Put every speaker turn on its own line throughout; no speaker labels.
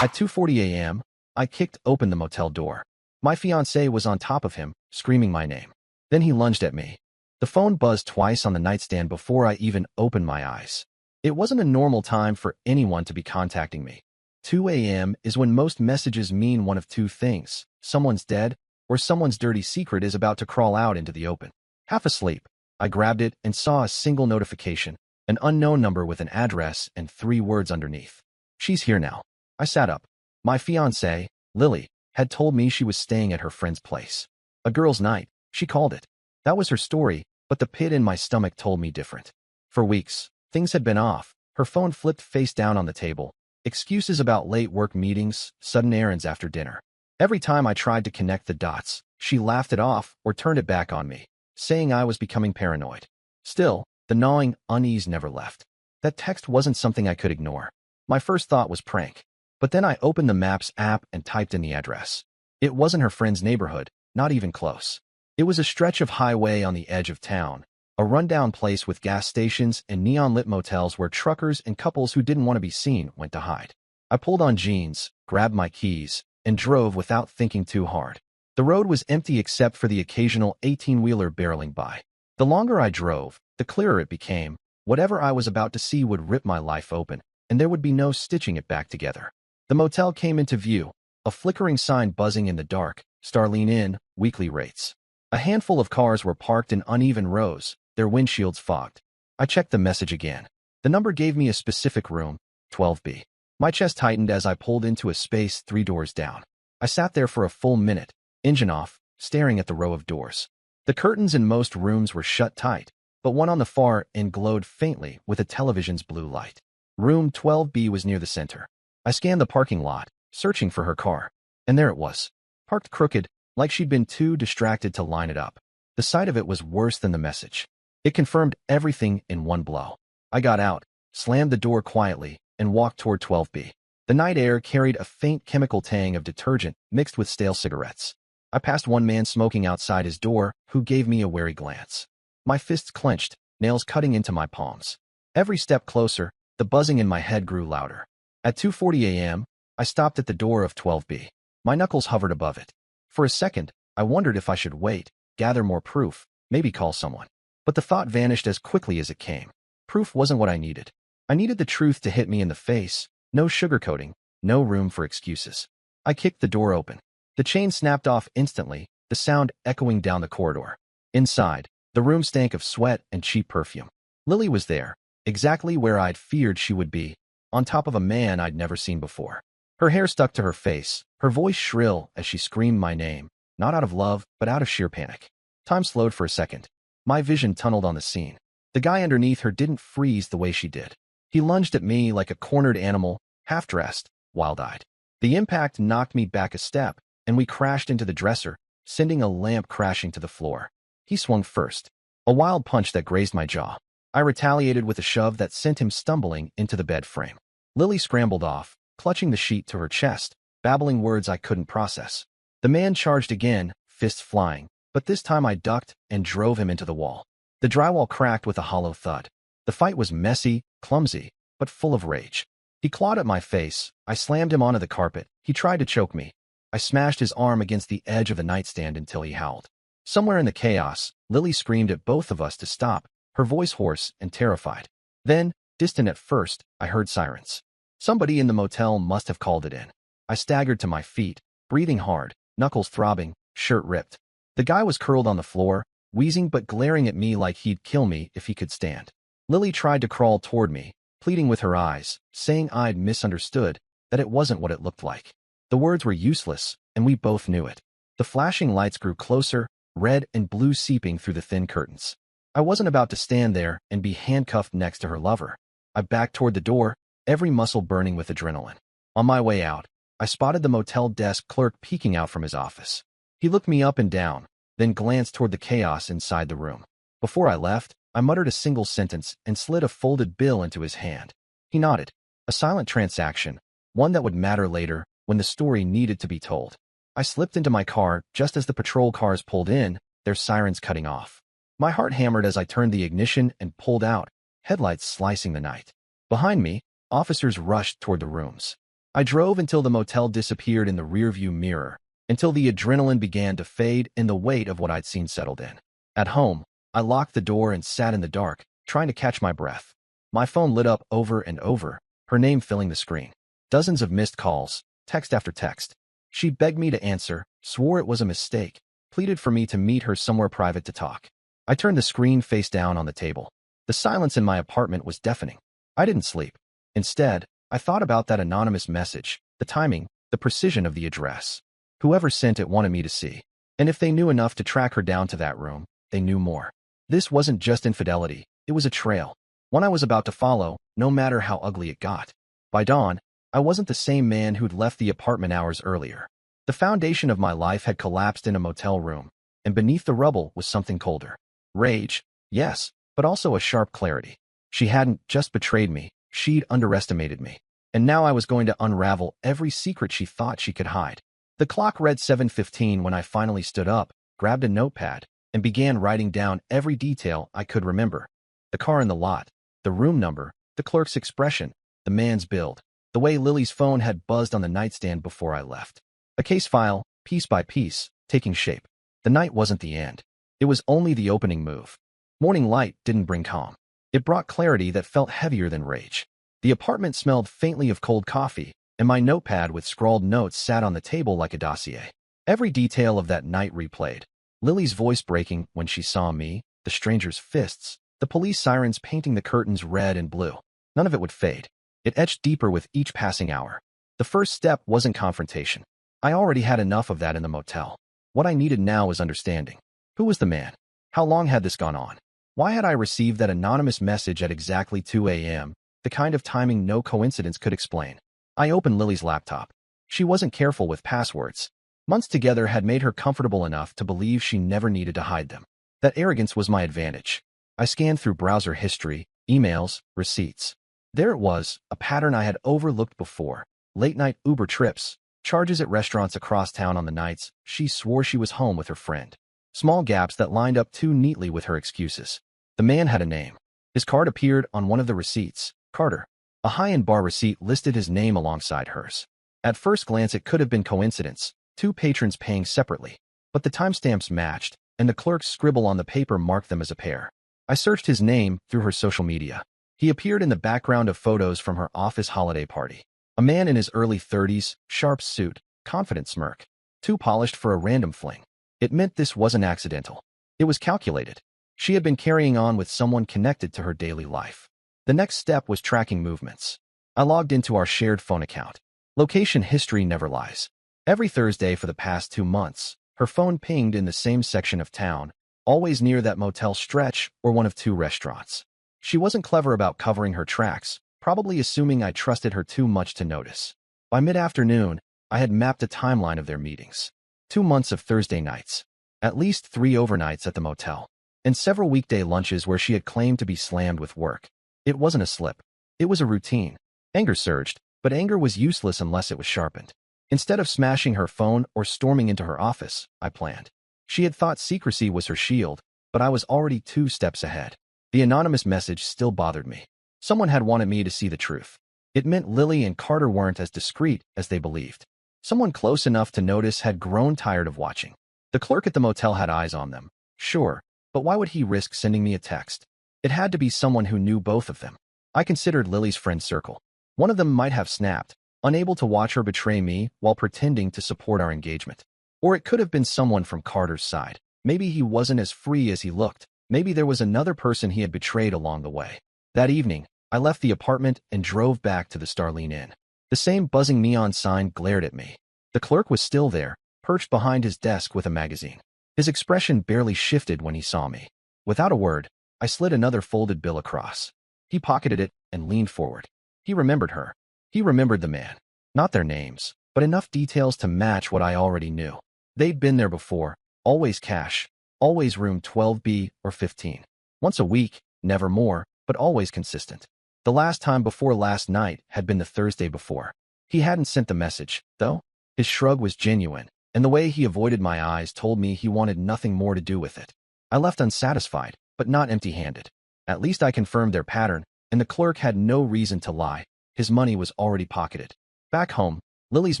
At 2:40 a.m., I kicked open the motel door. My fiancé was on top of him, screaming my name. Then he lunged at me. The phone buzzed twice on the nightstand before I even opened my eyes. It wasn't a normal time for anyone to be contacting me. 2 a.m. is when most messages mean one of two things: someone's dead, or someone's dirty secret is about to crawl out into the open. Half asleep, I grabbed it and saw a single notification, an unknown number with an address and 3 words underneath. She's here now. I sat up. My fiancée, Lily, had told me she was staying at her friend's place. A girl's night, she called it. That was her story, but the pit in my stomach told me different. For weeks, things had been off. Her phone flipped face down on the table. Excuses about late work meetings, sudden errands after dinner. Every time I tried to connect the dots, she laughed it off or turned it back on me, saying I was becoming paranoid. Still, the gnawing unease never left. That text wasn't something I could ignore. My first thought was prank. But then I opened the Maps app and typed in the address. It wasn't her friend's neighborhood, not even close. It was a stretch of highway on the edge of town, a rundown place with gas stations and neon-lit motels where truckers and couples who didn't want to be seen went to hide. I pulled on jeans, grabbed my keys, and drove without thinking too hard. The road was empty except for the occasional 18-wheeler barreling by. The longer I drove, the clearer it became. Whatever I was about to see would rip my life open, and there would be no stitching it back together. The motel came into view, a flickering sign buzzing in the dark: Starline Inn, weekly rates. A handful of cars were parked in uneven rows, their windshields fogged. I checked the message again. The number gave me a specific room, 12B. My chest tightened as I pulled into a space 3 doors down. I sat there for a full minute, engine off, staring at the row of doors. The curtains in most rooms were shut tight, but one on the far end glowed faintly with a television's blue light. Room 12B was near the center. I scanned the parking lot, searching for her car, and there it was, parked crooked, like she'd been too distracted to line it up. The sight of it was worse than the message. It confirmed everything in one blow. I got out, slammed the door quietly, and walked toward 12B. The night air carried a faint chemical tang of detergent mixed with stale cigarettes. I passed one man smoking outside his door, who gave me a wary glance. My fists clenched, nails cutting into my palms. Every step closer, the buzzing in my head grew louder. At 2:40 a.m., I stopped at the door of 12B. My knuckles hovered above it. For a second, I wondered if I should wait, gather more proof, maybe call someone. But the thought vanished as quickly as it came. Proof wasn't what I needed. I needed the truth to hit me in the face. No sugarcoating, no room for excuses. I kicked the door open. The chain snapped off instantly, the sound echoing down the corridor. Inside, the room stank of sweat and cheap perfume. Lily was there, exactly where I'd feared she would be, on top of a man I'd never seen before. Her hair stuck to her face, her voice shrill as she screamed my name, not out of love, but out of sheer panic. Time slowed for a second. My vision tunneled on the scene. The guy underneath her didn't freeze the way she did. He lunged at me like a cornered animal, half-dressed, wild-eyed. The impact knocked me back a step, and we crashed into the dresser, sending a lamp crashing to the floor. He swung first. A wild punch that grazed my jaw. I retaliated with a shove that sent him stumbling into the bed frame. Lily scrambled off, clutching the sheet to her chest, babbling words I couldn't process. The man charged again, fists flying, but this time I ducked and drove him into the wall. The drywall cracked with a hollow thud. The fight was messy, clumsy, but full of rage. He clawed at my face. I slammed him onto the carpet. He tried to choke me. I smashed his arm against the edge of the nightstand until he howled. Somewhere in the chaos, Lily screamed at both of us to stop, her voice hoarse and terrified. Then, distant at first, I heard sirens. Somebody in the motel must have called it in. I staggered to my feet, breathing hard, knuckles throbbing, shirt ripped. The guy was curled on the floor, wheezing but glaring at me like he'd kill me if he could stand. Lily tried to crawl toward me, pleading with her eyes, saying I'd misunderstood, that it wasn't what it looked like. The words were useless, and we both knew it. The flashing lights grew closer, red and blue seeping through the thin curtains. I wasn't about to stand there and be handcuffed next to her lover. I backed toward the door, every muscle burning with adrenaline. On my way out, I spotted the motel desk clerk peeking out from his office. He looked me up and down, then glanced toward the chaos inside the room. Before I left, I muttered a single sentence and slid a folded bill into his hand. He nodded. A silent transaction, one that would matter later when the story needed to be told. I slipped into my car just as the patrol cars pulled in, their sirens cutting off. My heart hammered as I turned the ignition and pulled out, headlights slicing the night. Behind me, officers rushed toward the rooms. I drove until the motel disappeared in the rearview mirror, until the adrenaline began to fade and the weight of what I'd seen settled in. At home, I locked the door and sat in the dark, trying to catch my breath. My phone lit up over and over, her name filling the screen. Dozens of missed calls, text after text. She begged me to answer, swore it was a mistake, pleaded for me to meet her somewhere private to talk. I turned the screen face down on the table. The silence in my apartment was deafening. I didn't sleep. Instead, I thought about that anonymous message, the timing, the precision of the address. Whoever sent it wanted me to see. And if they knew enough to track her down to that room, they knew more. This wasn't just infidelity, it was a trail. One I was about to follow, no matter how ugly it got. By dawn, I wasn't the same man who'd left the apartment hours earlier. The foundation of my life had collapsed in a motel room, and beneath the rubble was something colder. Rage, yes, but also a sharp clarity. She hadn't just betrayed me, she'd underestimated me. And now I was going to unravel every secret she thought she could hide. The clock read 7:15 when I finally stood up, grabbed a notepad, and began writing down every detail I could remember. The car in the lot, the room number, the clerk's expression, the man's build, the way Lily's phone had buzzed on the nightstand before I left. A case file, piece by piece, taking shape. The night wasn't the end. It was only the opening move. Morning light didn't bring calm. It brought clarity that felt heavier than rage. The apartment smelled faintly of cold coffee, and my notepad with scrawled notes sat on the table like a dossier. Every detail of that night replayed. Lily's voice breaking when she saw me, the stranger's fists, the police sirens painting the curtains red and blue. None of it would fade. It etched deeper with each passing hour. The first step wasn't confrontation. I already had enough of that in the motel. What I needed now was understanding. Who was the man? How long had this gone on? Why had I received that anonymous message at exactly 2 a.m., the kind of timing no coincidence could explain? I opened Lily's laptop. She wasn't careful with passwords. Months together had made her comfortable enough to believe she never needed to hide them. That arrogance was my advantage. I scanned through browser history, emails, receipts. There it was, a pattern I had overlooked before. Late-night Uber trips, charges at restaurants across town on the nights she swore she was home with her friend. Small gaps that lined up too neatly with her excuses. The man had a name. His card appeared on one of the receipts, Carter. A high-end bar receipt listed his name alongside hers. At first glance it could have been coincidence, two patrons paying separately. But the timestamps matched, and the clerk's scribble on the paper marked them as a pair. I searched his name through her social media. He appeared in the background of photos from her office holiday party. A man in his early 30s, sharp suit, confident smirk. Too polished for a random fling. It meant this wasn't accidental. It was calculated. She had been carrying on with someone connected to her daily life. The next step was tracking movements. I logged into our shared phone account. Location history never lies. Every Thursday for the past 2 months, her phone pinged in the same section of town, always near that motel stretch or one of 2 restaurants. She wasn't clever about covering her tracks, probably assuming I trusted her too much to notice. By mid-afternoon, I had mapped a timeline of their meetings. 2 months of Thursday nights, at least 3 overnights at the motel, and several weekday lunches where she had claimed to be slammed with work. It wasn't a slip. It was a routine. Anger surged, but anger was useless unless it was sharpened. Instead of smashing her phone or storming into her office, I planned. She had thought secrecy was her shield, but I was already 2 steps ahead. The anonymous message still bothered me. Someone had wanted me to see the truth. It meant Lily and Carter weren't as discreet as they believed. Someone close enough to notice had grown tired of watching. The clerk at the motel had eyes on them, sure, but why would he risk sending me a text? It had to be someone who knew both of them. I considered Lily's friend circle. One of them might have snapped, unable to watch her betray me while pretending to support our engagement. Or it could have been someone from Carter's side. Maybe he wasn't as free as he looked. Maybe there was another person he had betrayed along the way. That evening, I left the apartment and drove back to the Starline Inn. The same buzzing neon sign glared at me. The clerk was still there, perched behind his desk with a magazine. His expression barely shifted when he saw me. Without a word, I slid another folded bill across. He pocketed it and leaned forward. He remembered her. He remembered the man. Not their names, but enough details to match what I already knew. They'd been there before, always cash, always room 12B or 15. Once a week, never more, but always consistent. The last time before last night had been the Thursday before. He hadn't sent the message, though. His shrug was genuine, and the way he avoided my eyes told me he wanted nothing more to do with it. I left unsatisfied, but not empty-handed. At least I confirmed their pattern, and the clerk had no reason to lie. His money was already pocketed. Back home, Lily's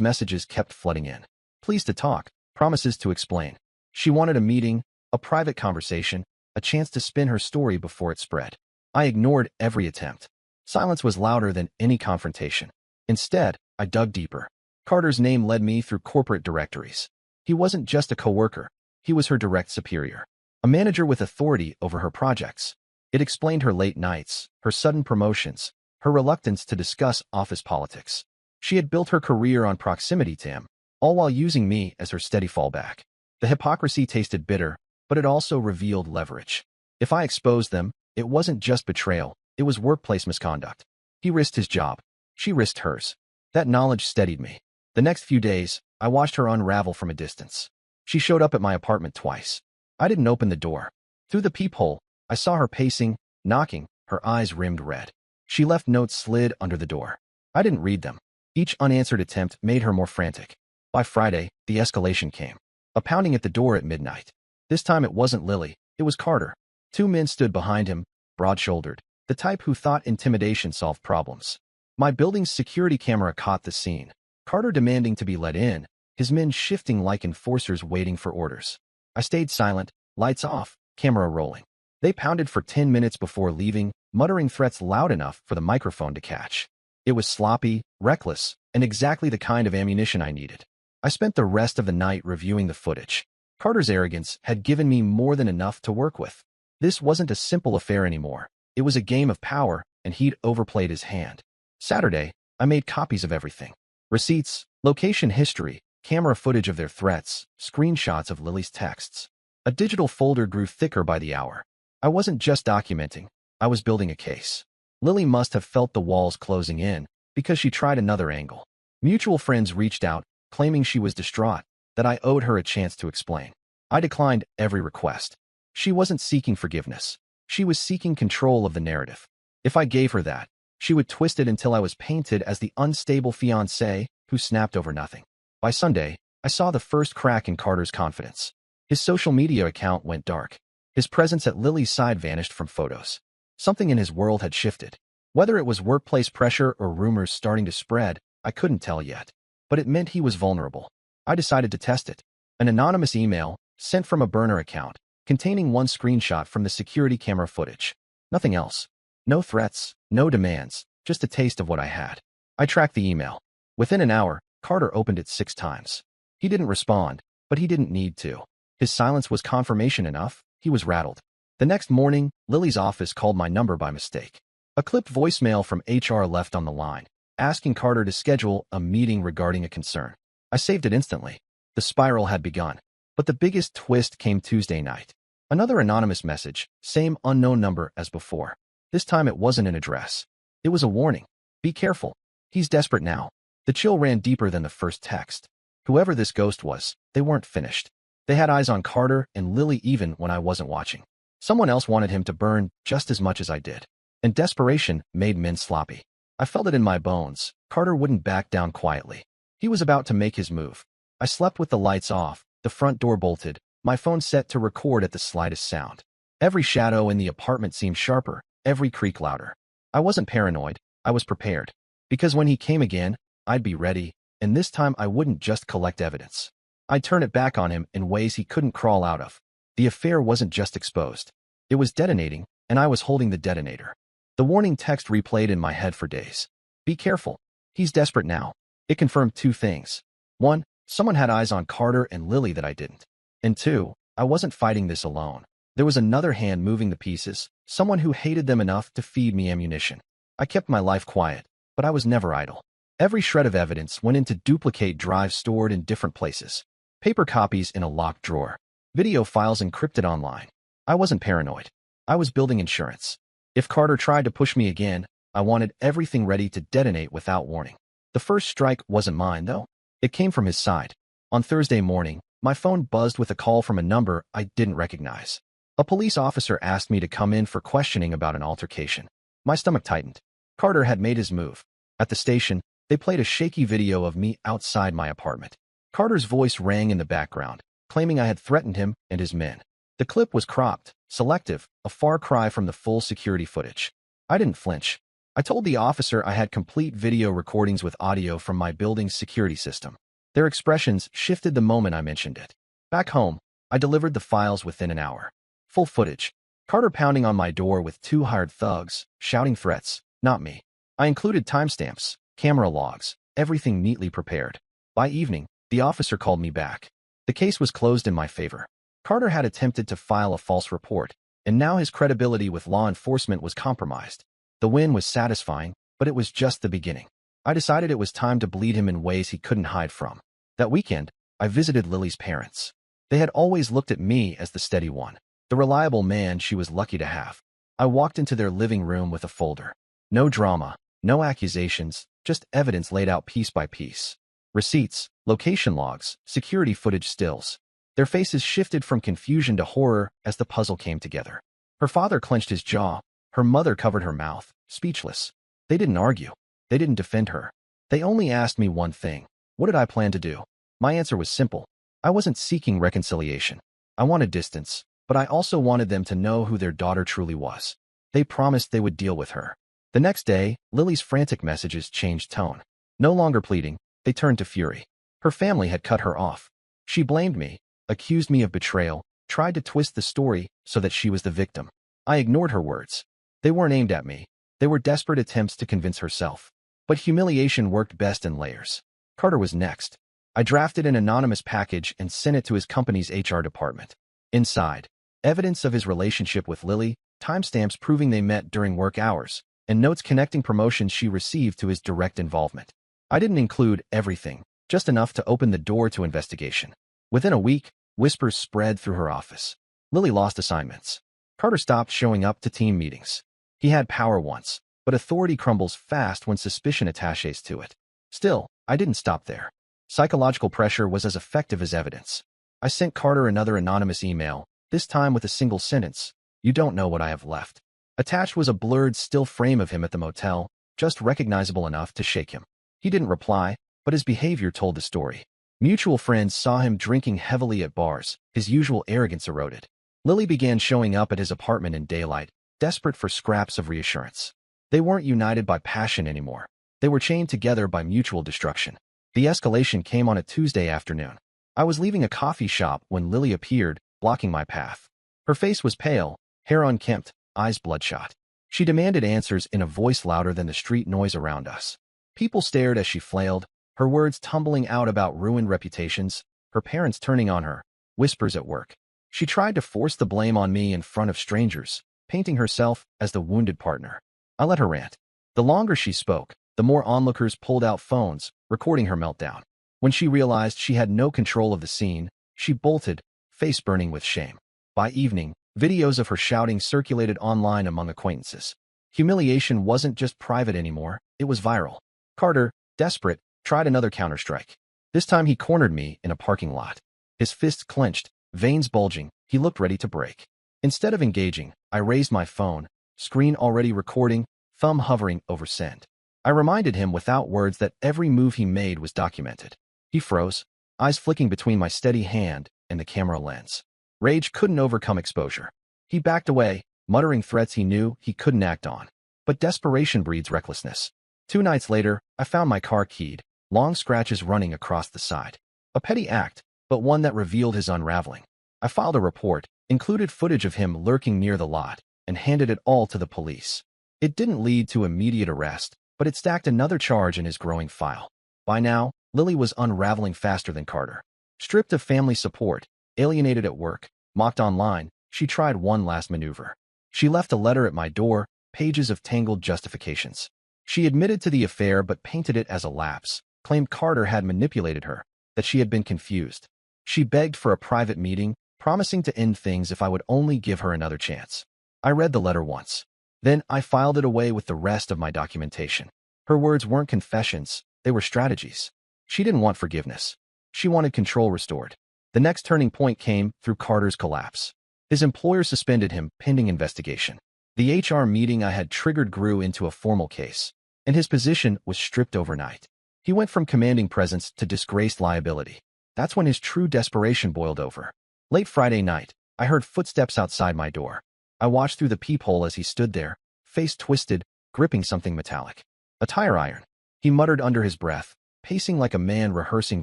messages kept flooding in. Pleased to talk, promises to explain. She wanted a meeting, a private conversation, a chance to spin her story before it spread. I ignored every attempt. Silence was louder than any confrontation. Instead, I dug deeper. Carter's name led me through corporate directories. He wasn't just a coworker. He was her direct superior. A manager with authority over her projects. It explained her late nights, her sudden promotions, her reluctance to discuss office politics. She had built her career on proximity to him, all while using me as her steady fallback. The hypocrisy tasted bitter, but it also revealed leverage. If I exposed them, it wasn't just betrayal, it was workplace misconduct. He risked his job. She risked hers. That knowledge steadied me. The next few days, I watched her unravel from a distance. She showed up at my apartment twice. I didn't open the door. Through the peephole, I saw her pacing, knocking, her eyes rimmed red. She left notes slid under the door. I didn't read them. Each unanswered attempt made her more frantic. By Friday, the escalation came. A pounding at the door at midnight. This time it wasn't Lily, it was Carter. Two men stood behind him, broad-shouldered, the type who thought intimidation solved problems. My building's security camera caught the scene. Carter demanding to be let in, his men shifting like enforcers waiting for orders. I stayed silent, lights off, camera rolling. They pounded for 10 minutes before leaving, muttering threats loud enough for the microphone to catch. It was sloppy, reckless, and exactly the kind of ammunition I needed. I spent the rest of the night reviewing the footage. Carter's arrogance had given me more than enough to work with. This wasn't a simple affair anymore. It was a game of power, and he'd overplayed his hand. Saturday, I made copies of everything. Receipts, location history, camera footage of their threats, screenshots of Lily's texts. A digital folder grew thicker by the hour. I wasn't just documenting, I was building a case. Lily must have felt the walls closing in, because she tried another angle. Mutual friends reached out, claiming she was distraught, that I owed her a chance to explain. I declined every request. She wasn't seeking forgiveness. She was seeking control of the narrative. If I gave her that, she would twist it until I was painted as the unstable fiancé who snapped over nothing. By Sunday, I saw the first crack in Carter's confidence. His social media account went dark. His presence at Lily's side vanished from photos. Something in his world had shifted. Whether it was workplace pressure or rumors starting to spread, I couldn't tell yet. But it meant he was vulnerable. I decided to test it. An anonymous email, sent from a burner account, containing one screenshot from the security camera footage. Nothing else. No threats, no demands, just a taste of what I had. I tracked the email. Within an hour, Carter opened it 6 times. He didn't respond, but he didn't need to. His silence was confirmation enough. He was rattled. The next morning, Lily's office called my number by mistake. A clipped voicemail from HR left on the line, asking Carter to schedule a meeting regarding a concern. I saved it instantly. The spiral had begun. But the biggest twist came Tuesday night. Another anonymous message, same unknown number as before. This time it wasn't an address. It was a warning. Be careful. He's desperate now. The chill ran deeper than the first text. Whoever this ghost was, they weren't finished. They had eyes on Carter and Lily even when I wasn't watching. Someone else wanted him to burn just as much as I did. And desperation made men sloppy. I felt it in my bones. Carter wouldn't back down quietly. He was about to make his move. I slept with the lights off, the front door bolted, my phone set to record at the slightest sound. Every shadow in the apartment seemed sharper, every creak louder. I wasn't paranoid, I was prepared. Because when he came again, I'd be ready, and this time I wouldn't just collect evidence. I'd turn it back on him in ways he couldn't crawl out of. The affair wasn't just exposed. It was detonating, and I was holding the detonator. The warning text replayed in my head for days. Be careful. He's desperate now. It confirmed 2 things. 1, someone had eyes on Carter and Lily that I didn't. And 2, I wasn't fighting this alone. There was another hand moving the pieces, someone who hated them enough to feed me ammunition. I kept my life quiet, but I was never idle. Every shred of evidence went into duplicate drives stored in different places. Paper copies in a locked drawer. Video files encrypted online. I wasn't paranoid. I was building insurance. If Carter tried to push me again, I wanted everything ready to detonate without warning. The first strike wasn't mine, though. It came from his side. On Thursday morning, my phone buzzed with a call from a number I didn't recognize. A police officer asked me to come in for questioning about an altercation. My stomach tightened. Carter had made his move. At the station, they played a shaky video of me outside my apartment. Carter's voice rang in the background, claiming I had threatened him and his men. The clip was cropped, selective, a far cry from the full security footage. I didn't flinch. I told the officer I had complete video recordings with audio from my building's security system. Their expressions shifted the moment I mentioned it. Back home, I delivered the files within an hour. Full footage. Carter pounding on my door with 2 hired thugs, shouting threats, not me. I included timestamps, camera logs, everything neatly prepared. By evening, the officer called me back. The case was closed in my favor. Carter had attempted to file a false report, and now his credibility with law enforcement was compromised. The win was satisfying, but it was just the beginning. I decided it was time to bleed him in ways he couldn't hide from. That weekend, I visited Lily's parents. They had always looked at me as the steady one, the reliable man she was lucky to have. I walked into their living room with a folder. No drama, no accusations, just evidence laid out piece by piece. Receipts, location logs, security footage stills. Their faces shifted from confusion to horror as the puzzle came together. Her father clenched his jaw. Her mother covered her mouth, speechless. They didn't argue. They didn't defend her. They only asked me one thing. What did I plan to do? My answer was simple. I wasn't seeking reconciliation. I wanted distance, but I also wanted them to know who their daughter truly was. They promised they would deal with her. The next day, Lily's frantic messages changed tone. No longer pleading, they turned to fury. Her family had cut her off. She blamed me, accused me of betrayal, tried to twist the story so that she was the victim. I ignored her words. They weren't aimed at me. They were desperate attempts to convince herself. But humiliation worked best in layers. Carter was next. I drafted an anonymous package and sent it to his company's HR department. Inside, evidence of his relationship with Lily, timestamps proving they met during work hours, and notes connecting promotions she received to his direct involvement. I didn't include everything, just enough to open the door to investigation. Within a week, whispers spread through her office. Lily lost assignments. Carter stopped showing up to team meetings. He had power once, but authority crumbles fast when suspicion attaches to it. Still, I didn't stop there. Psychological pressure was as effective as evidence. I sent Carter another anonymous email, this time with a single sentence. You don't know what I have left. Attached was a blurred still frame of him at the motel, just recognizable enough to shake him. He didn't reply, but his behavior told the story. Mutual friends saw him drinking heavily at bars, his usual arrogance eroded. Lily began showing up at his apartment in daylight, desperate for scraps of reassurance. They weren't united by passion anymore. They were chained together by mutual destruction. The escalation came on a Tuesday afternoon. I was leaving a coffee shop when Lily appeared, blocking my path. Her face was pale, hair unkempt, eyes bloodshot. She demanded answers in a voice louder than the street noise around us. People stared as she flailed, her words tumbling out about ruined reputations, her parents turning on her, whispers at work. She tried to force the blame on me in front of strangers, painting herself as the wounded partner. I let her rant. The longer she spoke, the more onlookers pulled out phones, recording her meltdown. When she realized she had no control of the scene, she bolted, face burning with shame. By evening, videos of her shouting circulated online among acquaintances. Humiliation wasn't just private anymore, it was viral. Carter, desperate, tried another counterstrike. This time he cornered me in a parking lot. His fists clenched, veins bulging, he looked ready to break. Instead of engaging, I raised my phone, screen already recording, thumb hovering over send. I reminded him without words that every move he made was documented. He froze, eyes flicking between my steady hand and the camera lens. Rage couldn't overcome exposure. He backed away, muttering threats he knew he couldn't act on. But desperation breeds recklessness. 2 nights later, I found my car keyed, long scratches running across the side. A petty act, but one that revealed his unraveling. I filed a report, included footage of him lurking near the lot, and handed it all to the police. It didn't lead to immediate arrest, but it stacked another charge in his growing file. By now, Lily was unraveling faster than Carter. Stripped of family support, alienated at work, mocked online, she tried one last maneuver. She left a letter at my door, pages of tangled justifications. She admitted to the affair but painted it as a lapse, claimed Carter had manipulated her, that she had been confused. She begged for a private meeting, promising to end things if I would only give her another chance. I read the letter once. Then I filed it away with the rest of my documentation. Her words weren't confessions, they were strategies. She didn't want forgiveness. She wanted control restored. The next turning point came through Carter's collapse. His employer suspended him pending investigation. The HR meeting I had triggered grew into a formal case, and his position was stripped overnight. He went from commanding presence to disgraced liability. That's when his true desperation boiled over. Late Friday night, I heard footsteps outside my door. I watched through the peephole as he stood there, face twisted, gripping something metallic. A tire iron. He muttered under his breath, pacing like a man rehearsing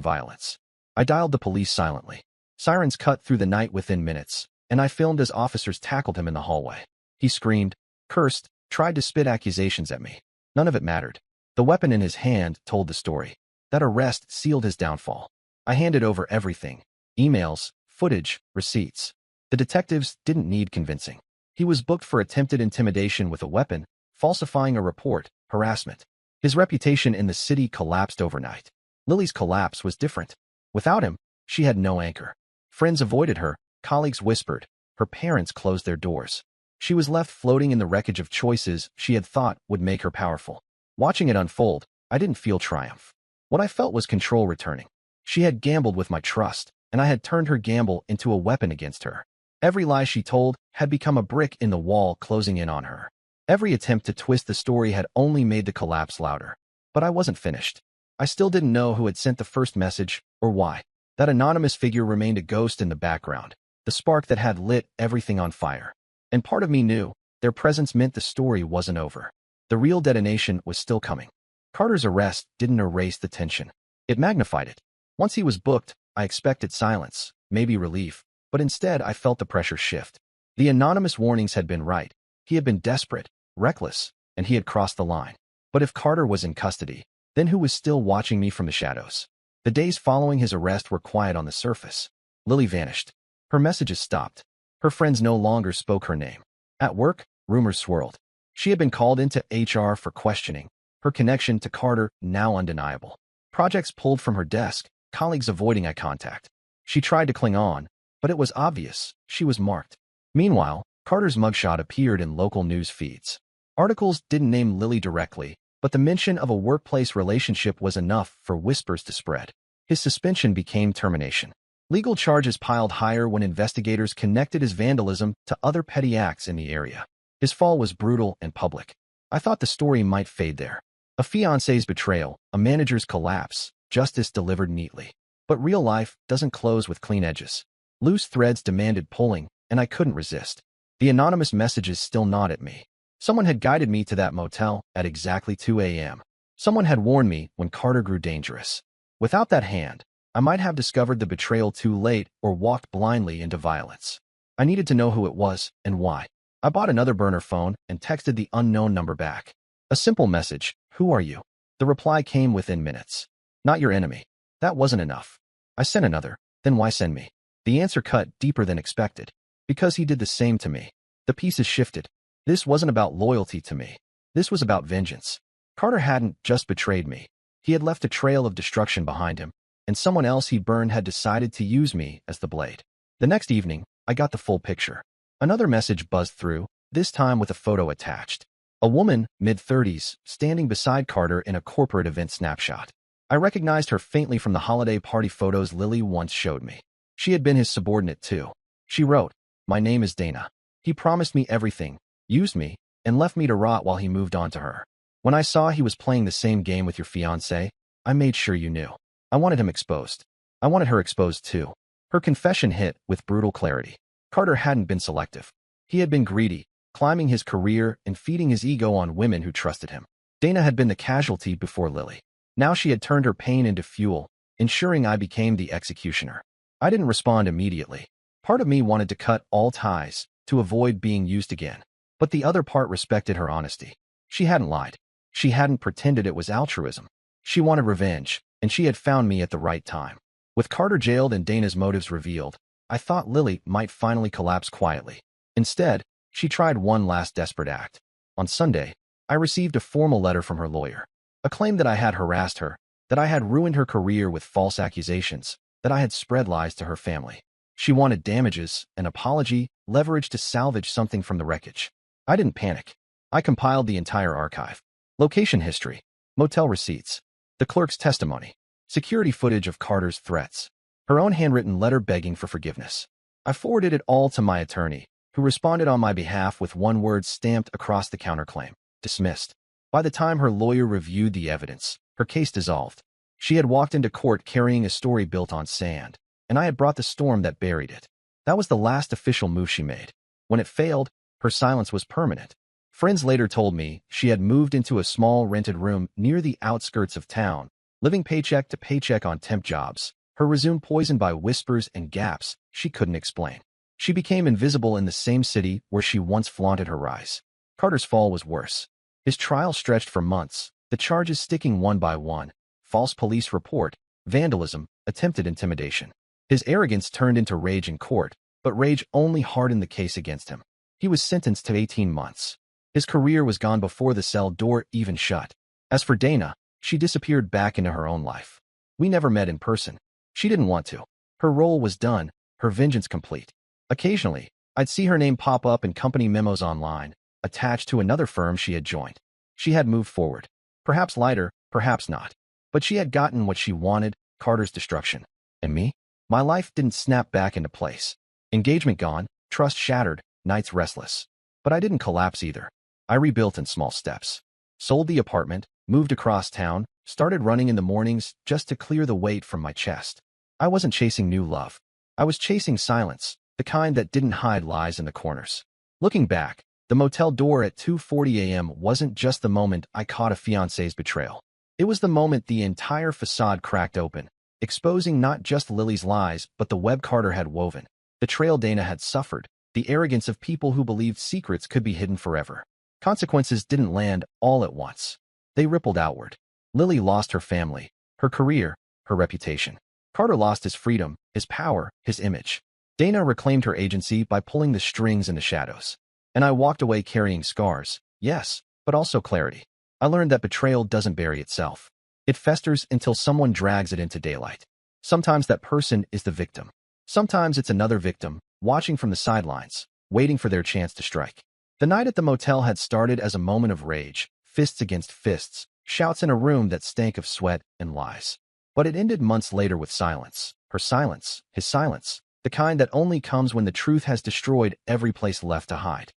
violence. I dialed the police silently. Sirens cut through the night within minutes, and I filmed as officers tackled him in the hallway. He screamed, cursed, tried to spit accusations at me. None of it mattered. The weapon in his hand told the story. That arrest sealed his downfall. I handed over everything. Emails, footage, receipts. The detectives didn't need convincing. He was booked for attempted intimidation with a weapon, falsifying a report, harassment. His reputation in the city collapsed overnight. Lily's collapse was different. Without him, she had no anchor. Friends avoided her, colleagues whispered, her parents closed their doors. She was left floating in the wreckage of choices she had thought would make her powerful. Watching it unfold, I didn't feel triumph. What I felt was control returning. She had gambled with my trust, and I had turned her gamble into a weapon against her. Every lie she told had become a brick in the wall closing in on her. Every attempt to twist the story had only made the collapse louder. But I wasn't finished. I still didn't know who had sent the first message, or why. That anonymous figure remained a ghost in the background, the spark that had lit everything on fire. And part of me knew their presence meant the story wasn't over. The real detonation was still coming. Carter's arrest didn't erase the tension. It magnified it. Once he was booked, I expected silence, maybe relief, but instead I felt the pressure shift. The anonymous warnings had been right. He had been desperate, reckless, and he had crossed the line. But if Carter was in custody, then who was still watching me from the shadows? The days following his arrest were quiet on the surface. Lily vanished. Her messages stopped. Her friends no longer spoke her name. At work, rumors swirled. She had been called into HR for questioning, her connection to Carter now undeniable. Projects pulled from her desk, colleagues avoiding eye contact. She tried to cling on, but it was obvious she was marked. Meanwhile, Carter's mugshot appeared in local news feeds. Articles didn't name Lily directly, but the mention of a workplace relationship was enough for whispers to spread. His suspension became termination. Legal charges piled higher when investigators connected his vandalism to other petty acts in the area. His fall was brutal and public. I thought the story might fade there. A fiancé's betrayal, a manager's collapse, justice delivered neatly. But real life doesn't close with clean edges. Loose threads demanded pulling, and I couldn't resist. The anonymous messages still gnawed at me. Someone had guided me to that motel at exactly 2 a.m. Someone had warned me when Carter grew dangerous. Without that hand, I might have discovered the betrayal too late or walked blindly into violence. I needed to know who it was and why. I bought another burner phone and texted the unknown number back. A simple message, "Who are you?" The reply came within minutes. "Not your enemy." That wasn't enough. I sent another, "Then why send me?" The answer cut deeper than expected. "Because he did the same to me." The pieces shifted. This wasn't about loyalty to me. This was about vengeance. Carter hadn't just betrayed me. He had left a trail of destruction behind him, and someone else he'd burned had decided to use me as the blade. The next evening, I got the full picture. Another message buzzed through, this time with a photo attached. A woman, mid-30s, standing beside Carter in a corporate event snapshot. I recognized her faintly from the holiday party photos Lily once showed me. She had been his subordinate too. She wrote, "My name is Dana. He promised me everything, used me, and left me to rot while he moved on to her. When I saw he was playing the same game with your fiancé, I made sure you knew. I wanted him exposed. I wanted her exposed too." Her confession hit with brutal clarity. Carter hadn't been selective. He had been greedy, climbing his career and feeding his ego on women who trusted him. Dana had been the casualty before Lily. Now she had turned her pain into fuel, ensuring I became the executioner. I didn't respond immediately. Part of me wanted to cut all ties, to avoid being used again. But the other part respected her honesty. She hadn't lied. She hadn't pretended it was altruism. She wanted revenge, and she had found me at the right time. With Carter jailed and Dana's motives revealed, I thought Lily might finally collapse quietly. Instead, she tried one last desperate act. On Sunday, I received a formal letter from her lawyer. A claim that I had harassed her, that I had ruined her career with false accusations, that I had spread lies to her family. She wanted damages, an apology, leverage to salvage something from the wreckage. I didn't panic. I compiled the entire archive. Location history, motel receipts, the clerk's testimony, security footage of Carter's threats, her own handwritten letter begging for forgiveness. I forwarded it all to my attorney, who responded on my behalf with one word stamped across the counterclaim: dismissed. By the time her lawyer reviewed the evidence, her case dissolved. She had walked into court carrying a story built on sand, and I had brought the storm that buried it. That was the last official move she made. When it failed, her silence was permanent. Friends later told me she had moved into a small rented room near the outskirts of town, living paycheck to paycheck on temp jobs, her resume poisoned by whispers and gaps she couldn't explain. She became invisible in the same city where she once flaunted her rise. Carter's fall was worse. His trial stretched for months, the charges sticking one by one: false police report, vandalism, attempted intimidation. His arrogance turned into rage in court, but rage only hardened the case against him. He was sentenced to 18 months. His career was gone before the cell door even shut. As for Dana, she disappeared back into her own life. We never met in person. She didn't want to. Her role was done, her vengeance complete. Occasionally, I'd see her name pop up in company memos online, attached to another firm she had joined. She had moved forward. Perhaps lighter, perhaps not. But she had gotten what she wanted: Carter's destruction. And me? My life didn't snap back into place. Engagement gone, trust shattered, nights restless. But I didn't collapse either. I rebuilt in small steps. Sold the apartment, moved across town, started running in the mornings just to clear the weight from my chest. I wasn't chasing new love. I was chasing silence, the kind that didn't hide lies in the corners. Looking back, the motel door at 2:40 a.m. wasn't just the moment I caught a fiancé's betrayal. It was the moment the entire facade cracked open, exposing not just Lily's lies but the web Carter had woven, the trail Dana had suffered, the arrogance of people who believed secrets could be hidden forever. Consequences didn't land all at once. They rippled outward. Lily lost her family, her career, her reputation. Carter lost his freedom, his power, his image. Dana reclaimed her agency by pulling the strings in the shadows. And I walked away carrying scars, yes, but also clarity. I learned that betrayal doesn't bury itself. It festers until someone drags it into daylight. Sometimes that person is the victim. Sometimes it's another victim, watching from the sidelines, waiting for their chance to strike. The night at the motel had started as a moment of rage, fists against fists, shouts in a room that stank of sweat and lies. But it ended months later with silence. Her silence, his silence, the kind that only comes when the truth has destroyed every place left to hide.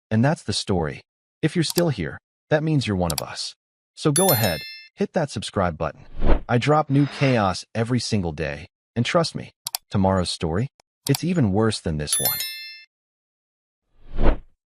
And that's the story. If you're still here, that means you're one of us. So go ahead, hit that subscribe button. I drop new chaos every single day, and trust me, tomorrow's story, it's even worse than this one.